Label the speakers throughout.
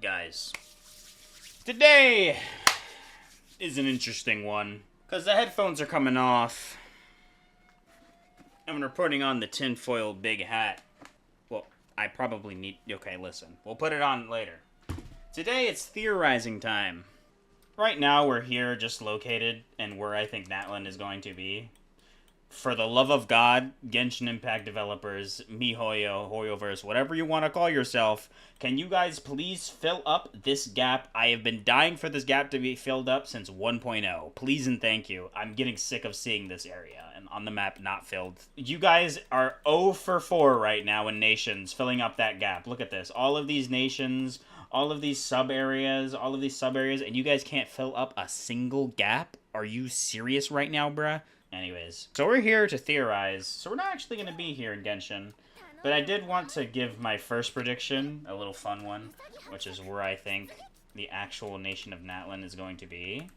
Speaker 1: guys. Today is an interesting one, because the headphones are coming off, and we're putting on the tinfoil big hat. Well, I probably need... Okay, listen. We'll put it on later. Today, it's theorizing time. Right now, we're here just located, and where I think Natlan is going to be. For the love of God, Genshin Impact developers, MiHoYo, Hoyoverse, whatever you want to call yourself, can you guys please fill up this gap? I have been dying for this gap to be filled up since 1.0. Please and thank you. I'm getting sick of seeing this area and on the map not filled. You guys are 0 for 4 right now in nations filling up that gap. Look at this. All of these nations, all of these sub-areas, and you guys can't fill up a single gap? Are you serious right now, bruh? Anyways, so we're here to theorize. So we're not actually going to be here in Genshin. But I did want to give my first prediction, a little fun one, which is where I think the actual nation of Natlan is going to be.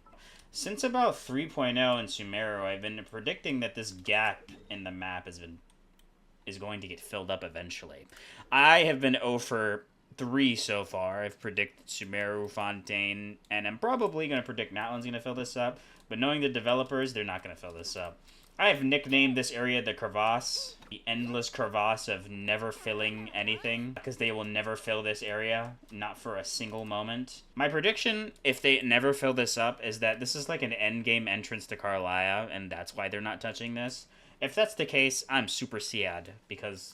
Speaker 1: Since about 3.0 in Sumeru, I've been predicting that this gap in the map is going to get filled up eventually. I have been 0 for 3 so far. I've predicted Sumeru, Fontaine, and I'm probably going to predict Natlan's going to fill this up. But knowing the developers, they're not going to fill this up. I have nicknamed this area the crevasse. The endless crevasse of never filling anything. Because they will never fill this area. Not for a single moment. My prediction, if they never fill this up, is that this is like an endgame entrance to Carlia. And that's why they're not touching this. If that's the case, I'm super sad. Because,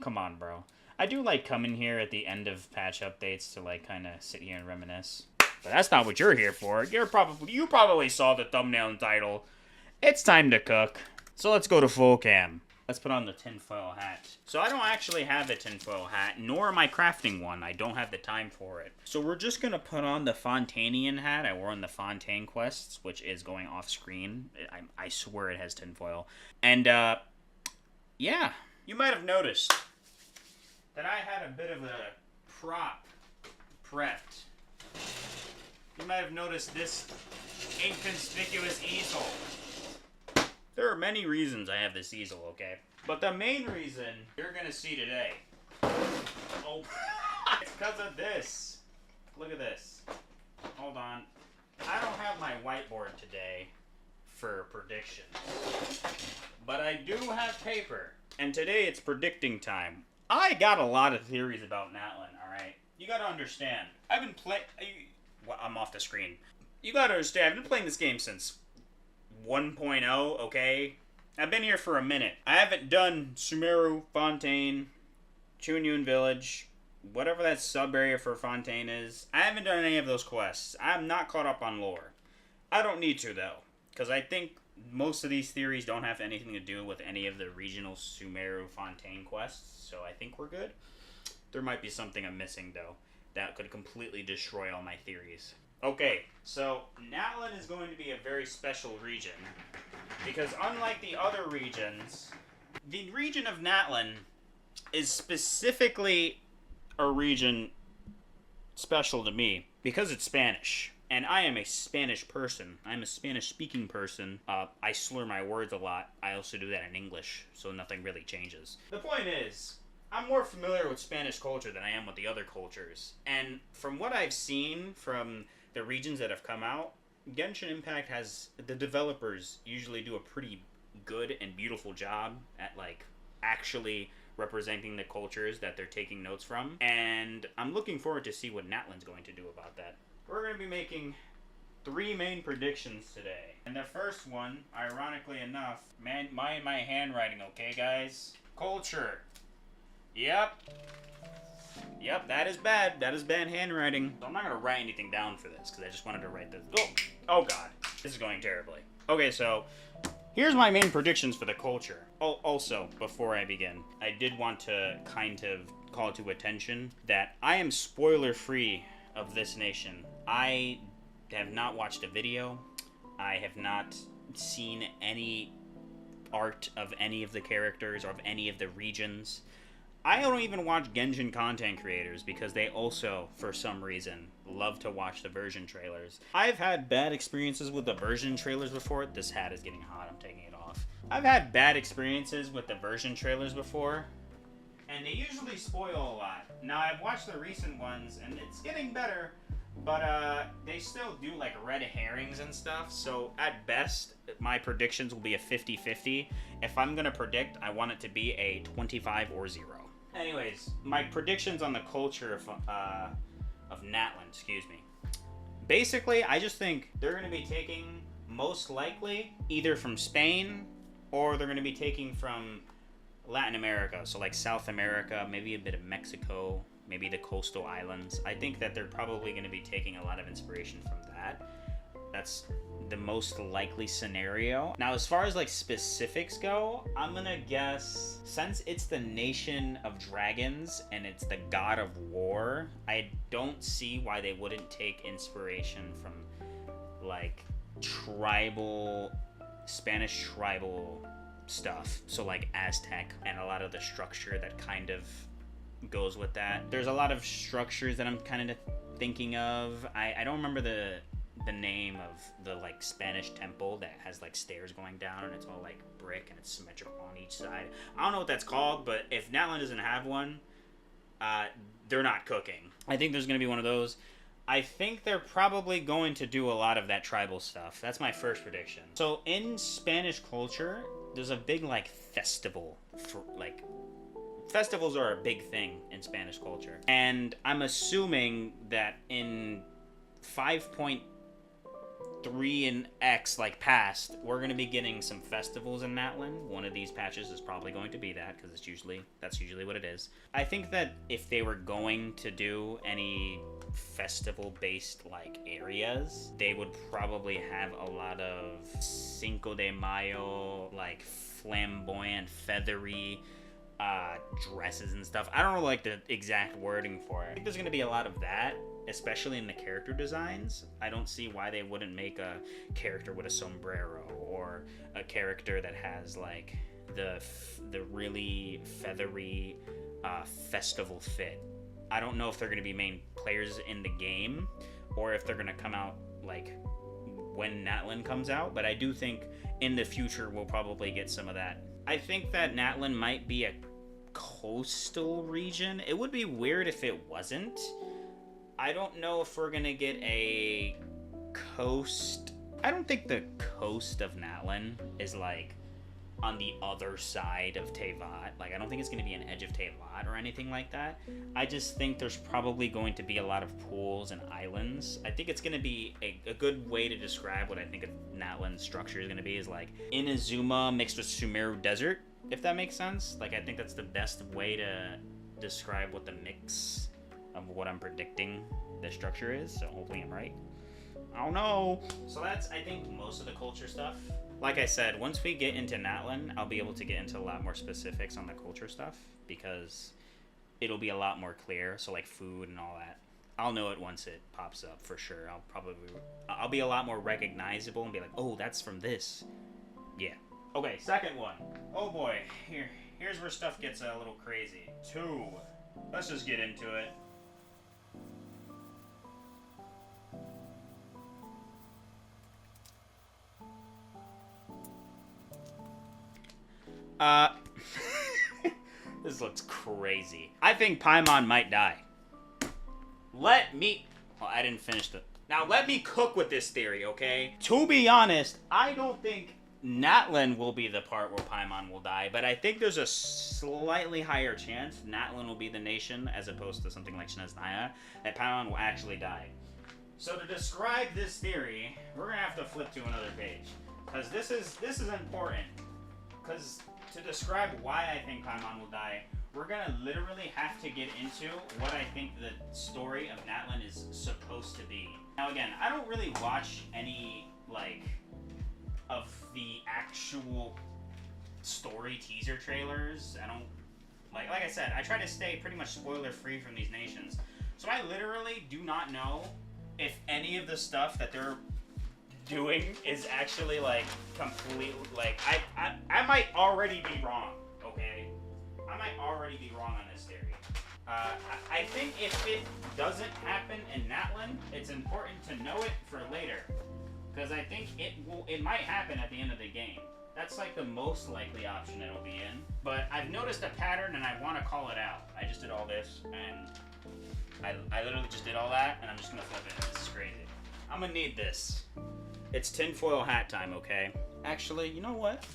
Speaker 1: come on, bro. I do like coming here at the end of patch updates to like kind of sit here and reminisce. But that's not what you're here for. You probably saw the thumbnail and title. It's time to cook. So let's go to full cam. Let's put on the tinfoil hat. So I don't actually have a tinfoil hat, nor am I crafting one. I don't have the time for it. So we're just going to put on the Fontainian hat. I wore on the Fontaine quests, which is going off screen. I swear it has tinfoil. And, yeah. You might have noticed that I had a bit of a prop prepped. You might have noticed this inconspicuous easel. There are many reasons I have this easel, okay? But the main reason you're gonna see today, oh, it's because of this. Look at this. Hold on. I don't have my whiteboard today for predictions, but I do have paper. And today it's predicting time. I got a lot of theories about Natlan, alright? You gotta understand. I've been playing... Well, I'm off the screen. You gotta understand, I've been playing this game since 1.0, okay? I've been here for a minute. I haven't done Sumeru, Fontaine, Chunyun Village, whatever that sub-area for Fontaine is. I haven't done any of those quests. I'm not caught up on lore. I don't need to, though, because I think most of these theories don't have anything to do with any of the regional Sumeru Fontaine quests, so I think we're good. There might be something I'm missing, though, that could completely destroy all my theories. Okay, so Natlan is going to be a very special region, because unlike the other regions, the region of Natlan is specifically a region special to me, because it's Spanish. And I am a Spanish person. I'm a Spanish-speaking person. I slur my words a lot. I also do that in English, so nothing really changes. The point is, I'm more familiar with Spanish culture than I am with the other cultures. And from what I've seen from the regions that have come out, Genshin Impact has... The developers usually do a pretty good and beautiful job at, like, actually representing the cultures that they're taking notes from. And I'm looking forward to see what Natlan's going to do about that. We're going to be making 3 main predictions today. And the first one, ironically enough, man, mind my handwriting, okay, guys? Culture. Yep, that is bad. That is bad handwriting. So I'm not going to write anything down for this, because I just wanted to write this. Oh, God. This is going terribly. Okay, so here's my main predictions for the culture. Oh, also, before I begin, I did want to kind of call to attention that I am spoiler-free of this nation. I have not watched a video. I have not seen any art of any of the characters or of any of the regions. I don't even watch Genshin content creators because they also, for some reason, love to watch the version trailers. I've had bad experiences with the version trailers before. This hat is getting hot. I'm taking it off. I've had bad experiences with the version trailers before, And they usually spoil a lot. Now, I've watched the recent ones, and it's getting better, but they still do, like, red herrings and stuff. So, at best, my predictions will be a 50-50. If I'm going to predict, I want it to be a 25 or 0. Anyways, my predictions on the culture of Natlan, excuse me. Basically, I just think they're going to be taking, most likely, either from Spain, or they're going to be taking from Latin America, so like South America, maybe a bit of Mexico, maybe the coastal islands. I think that they're probably going to be taking a lot of inspiration from that. That's the most likely scenario. Now, as far as like specifics go, I'm gonna guess, since it's the nation of dragons and it's the god of war, I don't see why they wouldn't take inspiration from like Spanish tribal stuff. So like Aztec and a lot of the structure that kind of goes with that. There's a lot of structures that I'm kind of thinking of. I don't remember the name of the like Spanish temple that has like stairs going down and it's all like brick and it's symmetrical on each side. I don't know what that's called, but if Natlan doesn't have one, they're not cooking. I think there's going to be one of those. I think they're probably going to do a lot of that tribal stuff. That's my first prediction. So in Spanish culture, there's a big like festival for like festivals are a big thing in Spanish culture. And I'm assuming that in 5.3 and X like past, we're going to be getting some festivals in Natlan. One of these patches is probably going to be that because that's usually what it is. I think that if they were going to do any festival based like areas, they would probably have a lot of Cinco de Mayo like flamboyant feathery dresses and stuff. I don't know like the exact wording for it. I think there's going to be a lot of that, especially in the character designs. I don't see why they wouldn't make a character with a sombrero or a character that has like the really feathery festival fit. I don't know if they're going to be main players in the game or if they're going to come out like when Natlan comes out, but I do think in the future we'll probably get some of that. I think that Natlan might be a coastal region. It would be weird if it wasn't. I don't know if we're gonna get a coast. I don't think the coast of Natlan is like on the other side of Tevat. Like I don't think it's gonna be an edge of Tevat or anything like that. I just think there's probably going to be a lot of pools and islands. I think it's gonna be a good way to describe what I think of Natlan's structure is gonna be is like Inazuma mixed with Sumeru Desert, if that makes sense. Like I think that's the best way to describe what the mix of what I'm predicting the structure is, so hopefully I'm right. I don't know. So that's, I think, most of the culture stuff. Like I said, once we get into Natlan, I'll be able to get into a lot more specifics on the culture stuff because it'll be a lot more clear. So like food and all that, I'll know it once it pops up for sure. I'll be a lot more recognizable and be like, oh, that's from this. Yeah. Okay, second one. Oh boy, here's where stuff gets a little crazy. 2. Let's just get into it. This looks crazy. I think Paimon might die. Well, I didn't finish Now, let me cook with this theory, okay? To be honest, I don't think Natlan will be the part where Paimon will die, but I think there's a slightly higher chance Natlan will be the nation as opposed to something like Snezhnaya, that Paimon will actually die. So to describe this theory, we're gonna have to flip to another page, because this is important. Because to describe why I think Paimon will die, we're gonna literally have to get into what I think the story of Natlan is supposed to be. Now again, I don't really watch any like of the actual story teaser trailers. I don't like I said, I try to stay pretty much spoiler free from these nations. So I literally do not know if any of the stuff that they're doing is actually like completely like I might already be wrong, okay? I might already be wrong on this theory. I think if it doesn't happen in Natlan, it's important to know it for later, because I think it might happen at the end of the game. That's like the most likely option it'll be in. But I've noticed a pattern and I want to call it out. I just did all this and I literally just did all that and I'm just gonna flip it. This is crazy. I'm gonna need this. It's tinfoil hat time, okay? Actually, you know what?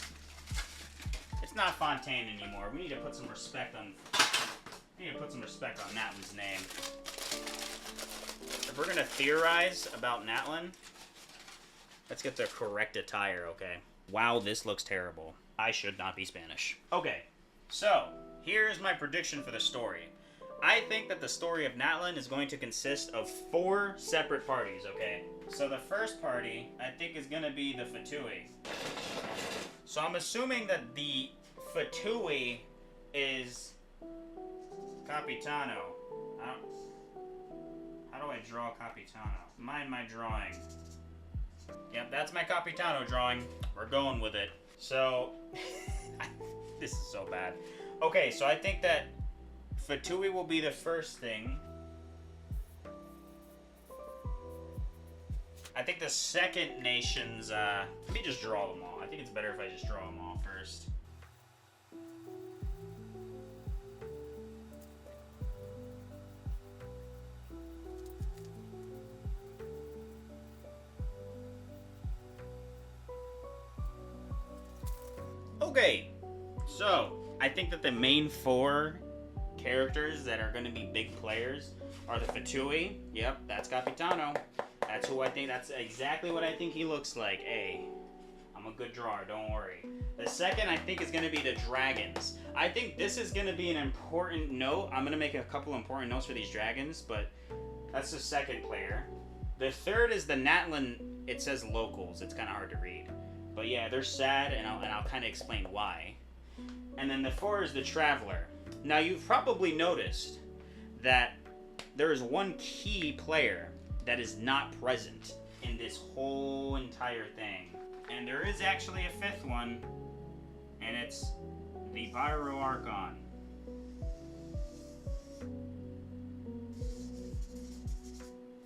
Speaker 1: It's not Fontaine anymore. We need to put some respect on Natlan's name. If we're gonna theorize about Natlan, let's get the correct attire, okay? Wow, this looks terrible. I should not be Spanish. Okay, so here's my prediction for the story. I think that the story of Natlan is going to consist of 4 separate parties, okay? So the first party, I think, is going to be the Fatui. So I'm assuming that the Fatui is Capitano. How do I draw Capitano? Mind my drawing. Yep, that's my Capitano drawing. We're going with it. So, this is so bad. Okay, so I think that Fatui will be the first thing. I think the second nation's, let me just draw them all. I think it's better if I just draw them all first. Okay, so I think that the main 4 characters that are going to be big players are the Fatui. Yep, that's Capitano. That's who I think. That's exactly what I think he looks like. Hey, I'm a good drawer, don't worry. The second, I think, is going to be the dragons. I think this is going to be an important note. I'm going to make a couple important notes for these dragons, but that's the second player. The third is the Natlan. It says locals. It's kind of hard to read. But yeah, they're sad, and I'll kind of explain why. And then the 4 is the Traveler. Now, you've probably noticed that there is one key player that is not present in this whole entire thing. And there is actually a 5th one, and it's the Pyro Archon.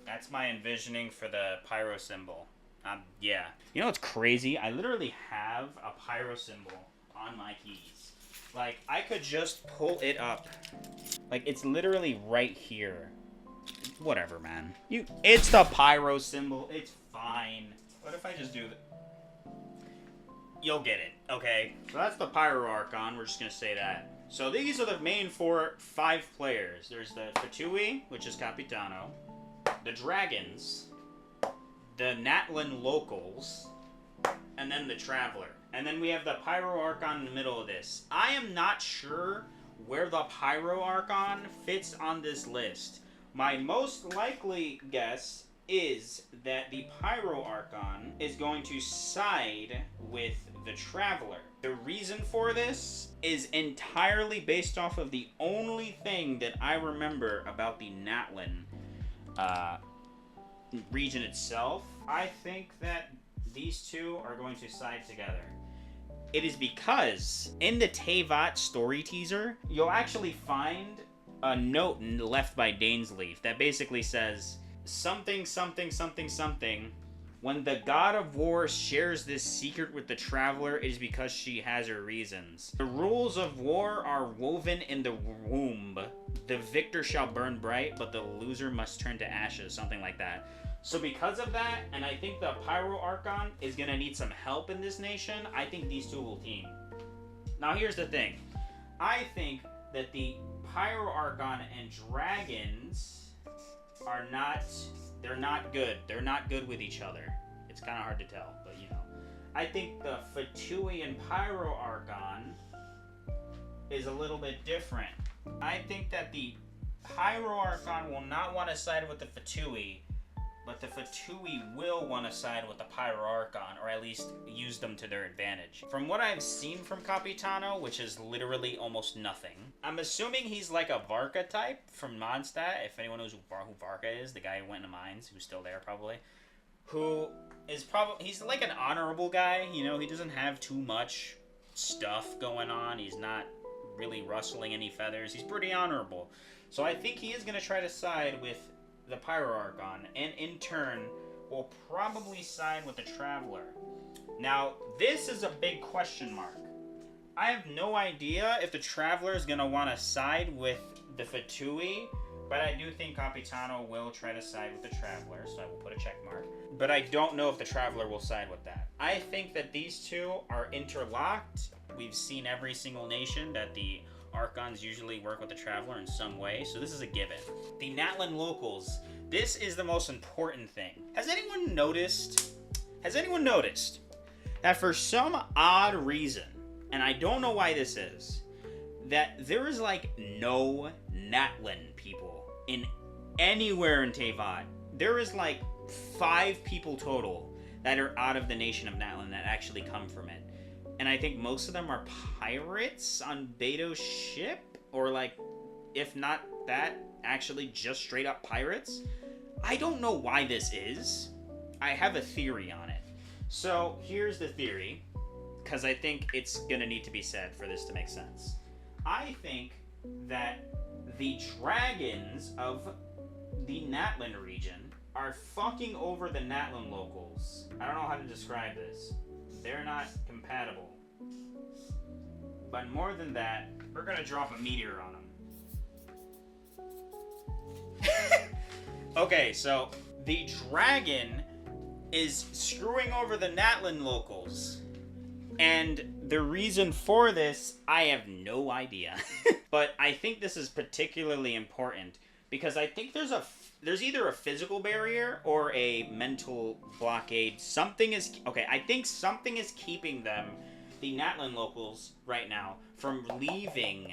Speaker 1: That's my envisioning for the Pyro symbol. Yeah. You know what's crazy? I literally have a Pyro symbol on my keys. Like, I could just pull it up. Like, it's literally right here. Whatever, man. It's the Pyro symbol. It's fine. What if I just do that? You'll get it, okay? So that's the Pyro Archon. We're just gonna say that. So these are the main 5 players. There's the Fatui, which is Capitano. The Dragons. The Natlan locals, and then the Traveler. And then we have the Pyro Archon in the middle of this. I am not sure where the Pyro Archon fits on this list. My most likely guess is that the Pyro Archon is going to side with the Traveler. The reason for this is entirely based off of the only thing that I remember about the Natlan region itself. I think that these 2 are going to side together. It is because in the Tevat story teaser, you'll actually find a note left by Dainsleif that basically says something, something, something, something. When the god of war shares this secret with the Traveler, it is because she has her reasons. The rules of war are woven in the womb. The victor shall burn bright, but the loser must turn to ashes, something like that. So because of that, and I think the Pyro Archon is going to need some help in this nation, I think these 2 will team. Now here's the thing. I think that the Pyro Archon and Dragons are not... They're not good. They're not good with each other. It's kind of hard to tell, but you know. I think the Fatui and Pyro Archon is a little bit different. I think that the Pyro Archon will not want to side with the Fatui, but the Fatui will want to side with the Pyro Archon, or at least use them to their advantage. From what I've seen from Capitano, which is literally almost nothing, I'm assuming he's like a Varka type from Mondstadt, if anyone knows who Varka is, the guy who went into mines, who's still there probably, who is probably, he's like an honorable guy, you know, he doesn't have too much stuff going on, he's not really rustling any feathers, he's pretty honorable. So I think he is going to try to side with the Pyro Archon, and in turn will probably side with the Traveler. Now, this is a big question mark. I have no idea if the Traveler is going to want to side with the Fatui, but I do think Capitano will try to side with the Traveler, so I will put a check mark. But I don't know if the Traveler will side with that. I think that these two are interlocked. We've seen every single nation that the Archons usually work with the Traveler in some way, so this is a given. The Natlan locals, this is the most important thing. Has anyone noticed that for some odd reason, and I don't know why this is, that there is like no Natlan people in anywhere in Teyvat? There is like 5 people total that are out of the nation of Natlan that actually come from it. And I think most of them are pirates on Beto's ship, or like, if not that, actually just straight up pirates. I don't know why this is. I have a theory on it. So here's the theory, because I think it's gonna need to be said for this to make sense. I think that the dragons of the Natlan region are fucking over the Natlan locals. I don't know how to describe this. They're not compatible. But more than that, we're gonna drop a meteor on them. Okay, so the dragon is screwing over the Natlan locals. And the reason for this, I have no idea. But I think this is particularly important because I think there's either a physical barrier or a mental blockade. I think something is keeping them, the Natlan locals right now, from leaving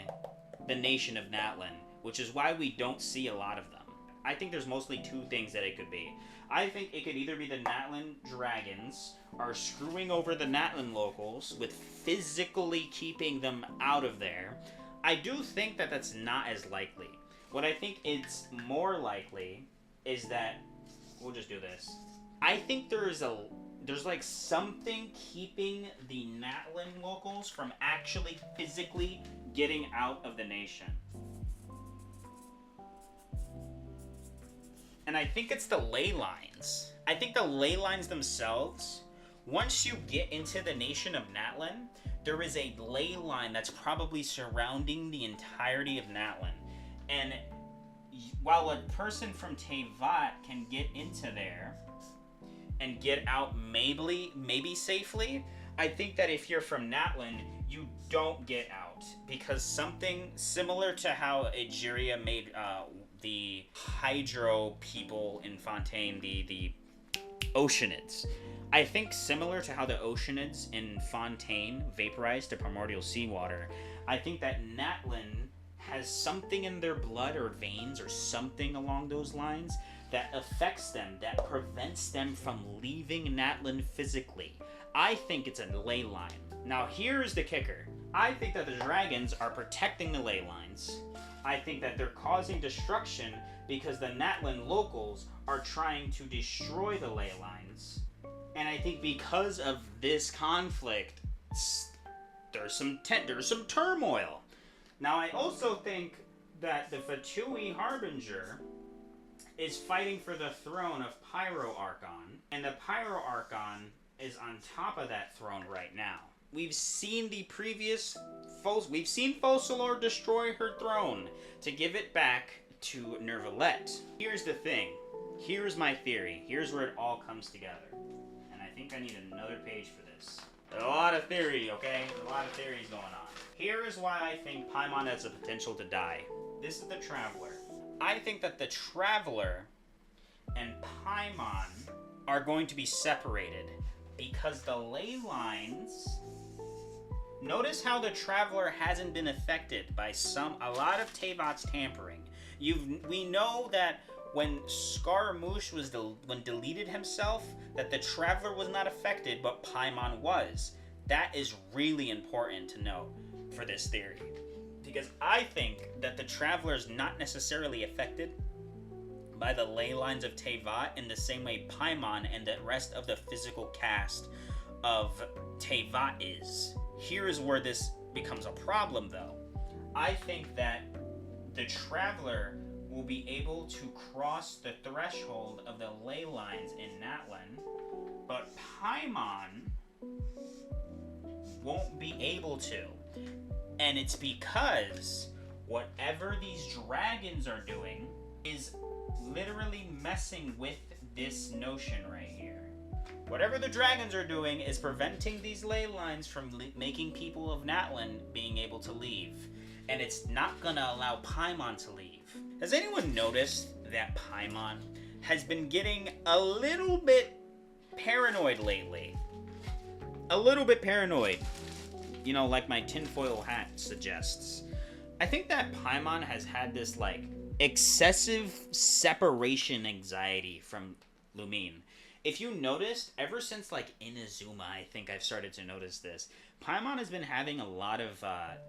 Speaker 1: the nation of Natlan, which is why we don't see a lot of them. I think there's mostly 2 things that it could be. I think it could either be the Natlan dragons are screwing over the Natlan locals with physically keeping them out of there. I do think that that's not as likely. What I think is more likely is that, we'll just do this. I think there's like something keeping the Natlan locals from actually physically getting out of the nation. And I think it's the ley lines. I think the ley lines themselves, once you get into the nation of Natlan, there is a ley line that's probably surrounding the entirety of Natlan. And while a person from Teyvat can get into there and get out maybe safely, I think that if you're from Natlan, you don't get out. Because something similar to how Egeria made the Hydro people in Fontaine, the Oceanids. I think similar to how the Oceanids in Fontaine vaporized to primordial seawater, I think that Natlan has something in their blood or veins or something along those lines that affects them, that prevents them from leaving Natlan physically. I think it's a ley line. Now here's the kicker. I think that the dragons are protecting the ley lines. I think that they're causing destruction because the Natlan locals are trying to destroy the ley lines. And I think because of this conflict, there's some turmoil. Now I also think that the Fatui Harbinger is fighting for the throne of Pyro Archon, and the Pyro Archon is on top of that throne right now. We've seen we've seen Focalor destroy her throne to give it back to Nervalette. Here's the thing. Here's my theory. Here's where it all comes together. And I think I need another page for this. There's a lot of theory, okay? There's a lot of theories going on. Here is why I think Paimon has the potential to die. This is the Traveler. I think that the Traveler and Paimon are going to be separated because the ley lines... Notice how the Traveler hasn't been affected by a lot of Teyvat's tampering. We know that when Scaramouche deleted himself, that the Traveler was not affected, but Paimon was. That is really important to know for this theory. Because I think that the Traveler is not necessarily affected by the ley lines of Teyvat in the same way Paimon and the rest of the physical cast of Teyvat is. Here is where this becomes a problem, though. I think that the Traveler will be able to cross the threshold of the ley lines in Natlan, but Paimon won't be able to. And it's because whatever these dragons are doing is literally messing with this notion right here. Whatever the dragons are doing is preventing these ley lines from making people of Natlan being able to leave. And it's not gonna allow Paimon to leave. Has anyone noticed that Paimon has been getting a little bit paranoid lately? A little bit paranoid. You know, like my tinfoil hat suggests. I think that Paimon has had this, like, excessive separation anxiety from Lumine. If you noticed, ever since, like, Inazuma, I think I've started to notice this. Paimon has been having a lot of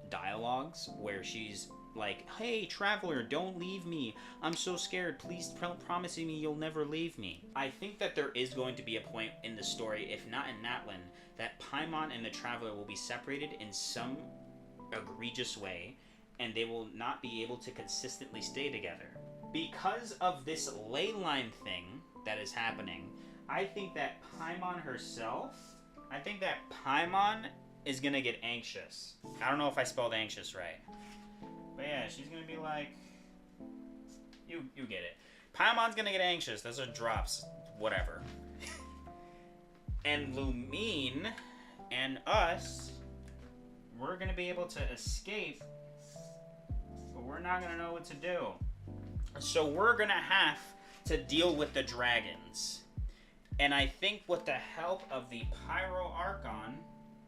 Speaker 1: dialogues where she's like, hey, traveler, don't leave me. I'm so scared. Please promise me you'll never leave me. I think that there is going to be a point in the story, if not in Natlan, that Paimon and the traveler will be separated in some egregious way, and they will not be able to consistently stay together. Because of this ley line thing that is happening, I think that Paimon herself, is gonna get anxious. I don't know if I spelled anxious right. But yeah, she's gonna be like, you get it. Paimon's gonna get anxious. Those are drops. Whatever. And Lumine and us, we're gonna be able to escape, but we're not gonna know what to do. So we're gonna have to deal with the dragons. And I think with the help of the Pyro Archon,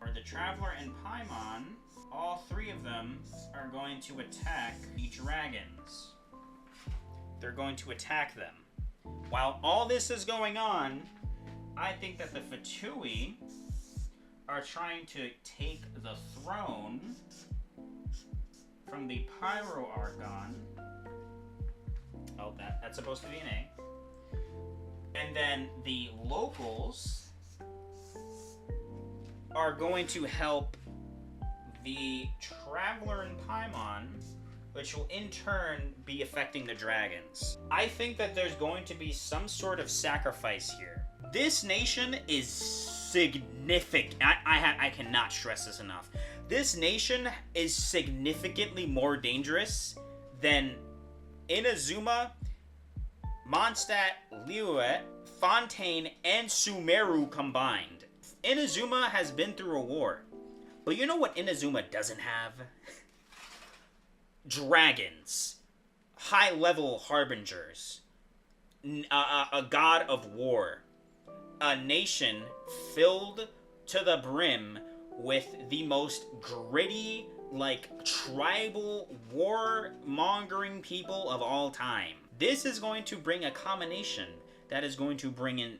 Speaker 1: or the Traveler and Paimon, all three of them are going to attack the dragons. They're going to attack them. While all this is going on, I think that the Fatui are trying to take the throne from the Pyro Archon. Oh, that's supposed to be an A. And then the locals are going to help the Traveler and Paimon, which will in turn be affecting the dragons. I think that there's going to be some sort of sacrifice here. This nation is significant. I cannot stress this enough. This nation is significantly more dangerous than Inazuma, Mondstadt, Liyue, Fontaine, and Sumeru combined. Inazuma has been through a war. But you know what Inazuma doesn't have? Dragons. High-level harbingers. A god of war. A nation filled to the brim with the most gritty, like, tribal, war-mongering people of all time. This is going to bring a combination that is going to bring in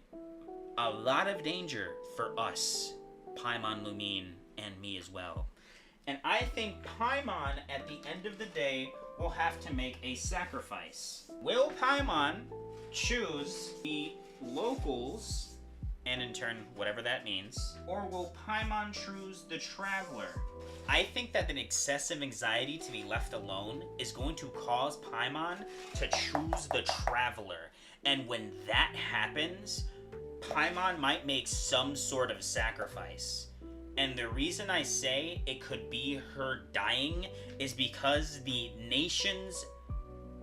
Speaker 1: a lot of danger for us, Paimon, Lumine, and me as well. And I think Paimon, at the end of the day, will have to make a sacrifice. Will Paimon choose the locals, and in turn, whatever that means, or will Paimon choose the Traveler? I think that an excessive anxiety to be left alone is going to cause Paimon to choose the Traveler. And when that happens, Paimon might make some sort of sacrifice. And the reason I say it could be her dying is because the nation's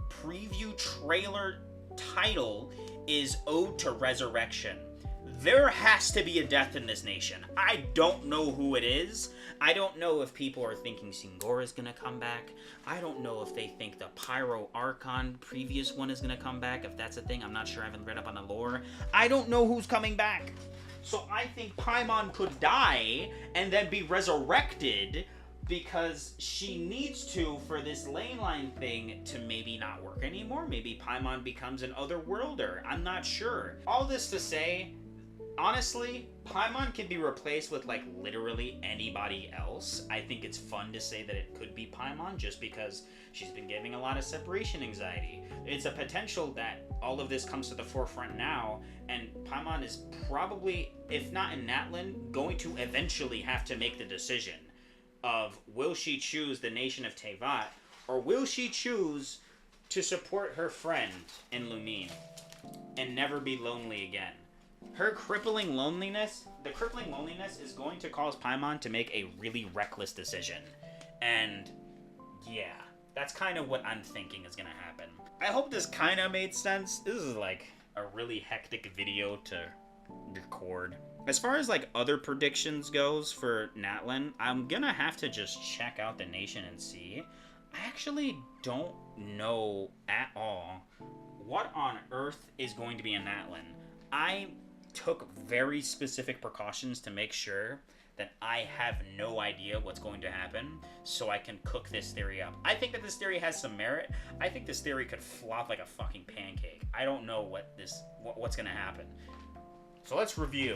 Speaker 1: preview trailer title is Ode to Resurrection. There has to be a death in this nation. I don't know who it is. I don't know if people are thinking Singora's gonna come back. I don't know if they think the Pyro Archon previous one is gonna come back, if that's a thing. I'm not sure, I haven't read up on the lore. I don't know who's coming back. So I think Paimon could die and then be resurrected because she needs to for this ley line thing to maybe not work anymore. Maybe Paimon becomes an otherworlder. I'm not sure. All this to say, honestly, Paimon can be replaced with, like, literally anybody else. I think it's fun to say that it could be Paimon just because she's been giving a lot of separation anxiety. It's a potential that all of this comes to the forefront now, and Paimon is probably, if not in Natlan, going to eventually have to make the decision of will she choose the nation of Teyvat, or will she choose to support her friend in Lumine and never be lonely again. Her crippling loneliness, the crippling loneliness is going to cause Paimon to make a really reckless decision. And yeah, that's kind of what I'm thinking is going to happen. I hope this kind of made sense. This is like a really hectic video to record. As far as like other predictions goes for Natlan, I'm going to have to just check out the nation and see. I actually don't know at all what on earth is going to be in Natlan. I took very specific precautions to make sure that I have no idea what's going to happen, so I can cook this theory up. I think that this theory has some merit. I think this theory could flop like a fucking pancake. I don't know what's gonna happen. So let's review.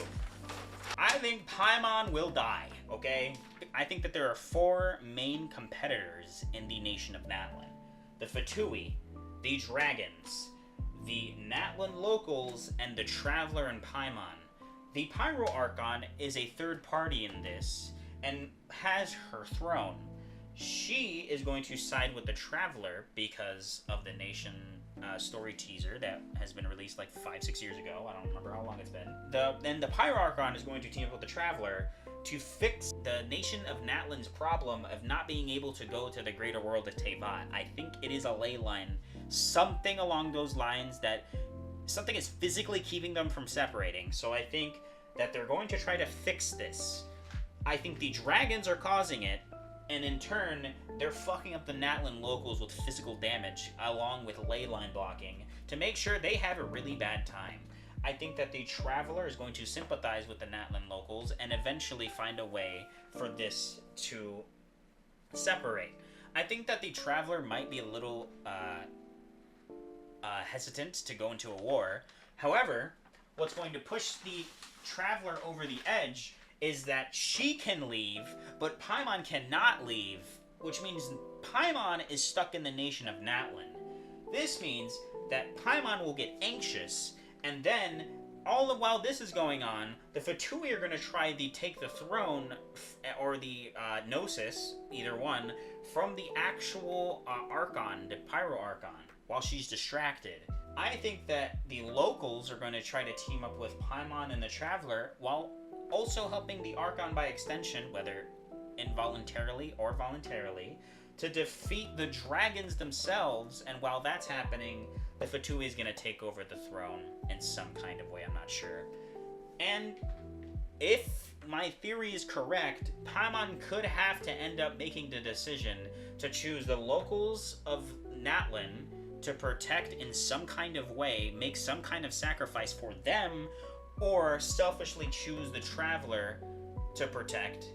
Speaker 1: I think Paimon will die, okay? I think that there are 4 main competitors in the nation of Natlan. The Fatui, the Dragons, the Natlan locals, and the Traveler and Paimon. The Pyro Archon is a third party in this, and has her throne. She is going to side with the Traveler because of the Nation story teaser that has been released like 5-6 years ago. I don't remember how long it's been. Then the Pyro Archon is going to team up with the Traveler to fix the Nation of Natlan's problem of not being able to go to the greater world of Teyvat. I think it is a ley line, something along those lines, that something is physically keeping them from separating. So I think that they're going to try to fix this. I think the Dragons are causing it, and in turn, they're fucking up the Natlan locals with physical damage, along with ley line blocking, to make sure they have a really bad time. I think that the Traveler is going to sympathize with the Natlan locals and eventually find a way for this to separate. I think that the Traveler might be a little hesitant to go into a war. However, what's going to push the Traveler over the edge is that she can leave, but Paimon cannot leave, which means Paimon is stuck in the nation of Natlan. This means that Paimon will get anxious, and then, all the while this is going on, the Fatui are going to try to take the throne, or the Gnosis, either one, from the actual Archon, the Pyro Archon, while she's distracted. I think that the locals are going to try to team up with Paimon and the Traveler, while also helping the Archon by extension, whether involuntarily or voluntarily, to defeat the Dragons themselves. And while that's happening, the Fatui is going to take over the throne in some kind of way, I'm not sure. And if my theory is correct, Paimon could have to end up making the decision to choose the locals of Natlan to protect in some kind of way, make some kind of sacrifice for them, or selfishly choose the Traveler to protect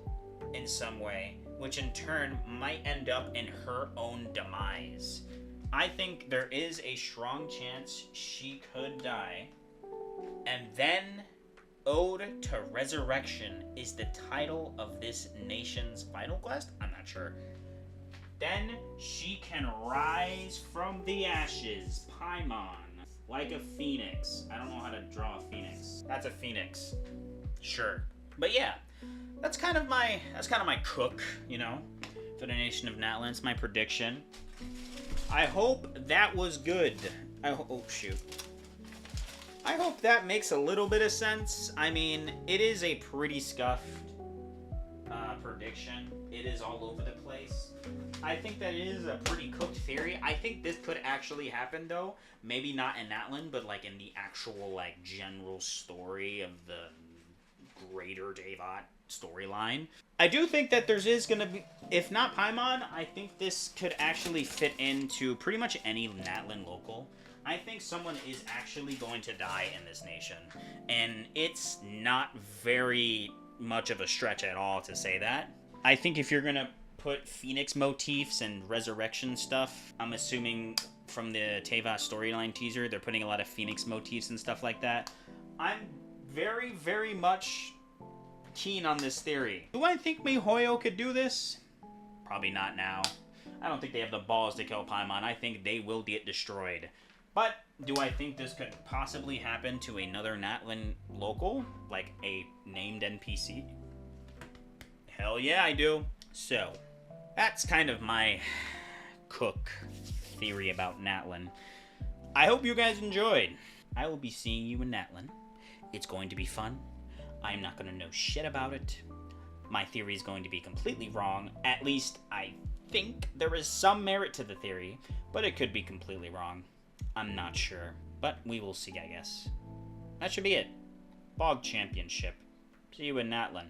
Speaker 1: in some way, which in turn might end up in her own demise. I think there is a strong chance she could die, and then Ode to Resurrection is the title of this nation's final quest? I'm not sure. Then she can rise from the ashes, Paimon, like a phoenix. I don't know how to draw a phoenix. That's a phoenix. Sure. But yeah, that's kind of my cook, you know, for the nation of Natlan. It's my prediction. I hope that was good. Oh shoot. I hope that makes a little bit of sense. I mean, it is a pretty scuffed prediction. It is all over the place. I think that it is a pretty cooked theory. I think this could actually happen, though. Maybe not in Natlan, but like in the actual like general story of the greater Teyvat storyline. I do think that there is going to be, if not Paimon, I think this could actually fit into pretty much any Natlan local. I think someone is actually going to die in this nation, and it's not very much of a stretch at all to say that. I think if you're going to put Phoenix motifs and resurrection stuff, I'm assuming from the Teyvat storyline teaser, they're putting a lot of Phoenix motifs and stuff like that. I'm very, very much keen on this theory. Do I think hoyo could do this? Probably not now. I don't think they have the balls to kill Paimon. I think they will get destroyed. But do I think this could possibly happen to another Natlan local? Like a named NPC? Hell yeah, I do. So, that's kind of my cook theory about Natlan. I hope you guys enjoyed. I will be seeing you in Natlan It's going to be fun. I'm not going to know shit about it. My theory is going to be completely wrong. At least I think there is some merit to the theory, but it could be completely wrong. I'm not sure, but we will see, I guess. That should be it. Bog Championship. See you in Natlan.